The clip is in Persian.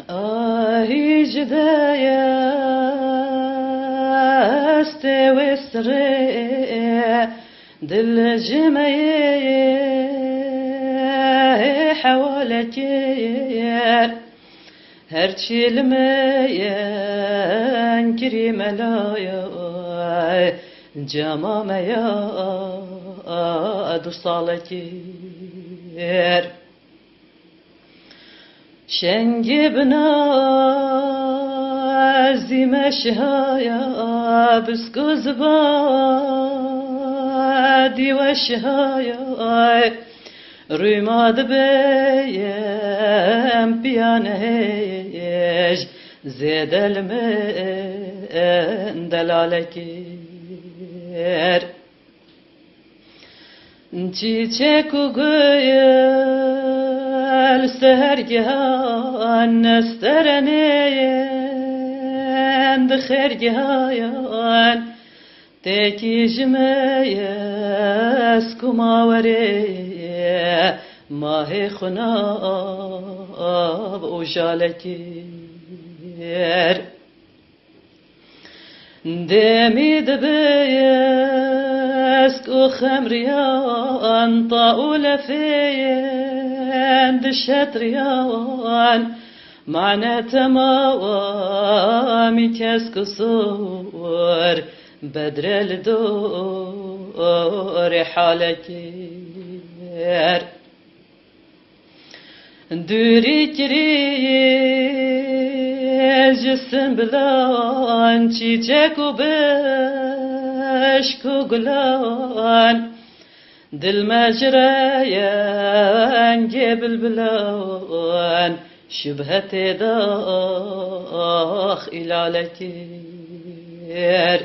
آهی جدایا است وسره دل جمعه حوالتي هرچی لمن كريم لايا جماميا دوستالتي شنگی بنازی مشهایا بسکوز بادی وشهایا رویماد بیم پیانهش زیدل من دلالکیر چیچک و گویل سهرگهان نسترنین دخرگهان تکی جمیس کماوری ماه خناب و جالکیر دمید بیست و خمریان طاول فین دشتریان معنى تماوامي كسك صور بدر الدور حالكير دوري كريج جسم بلان چيچك و بشك و قلان دل مجريان جبل بلان شبهة داخ إلى لكير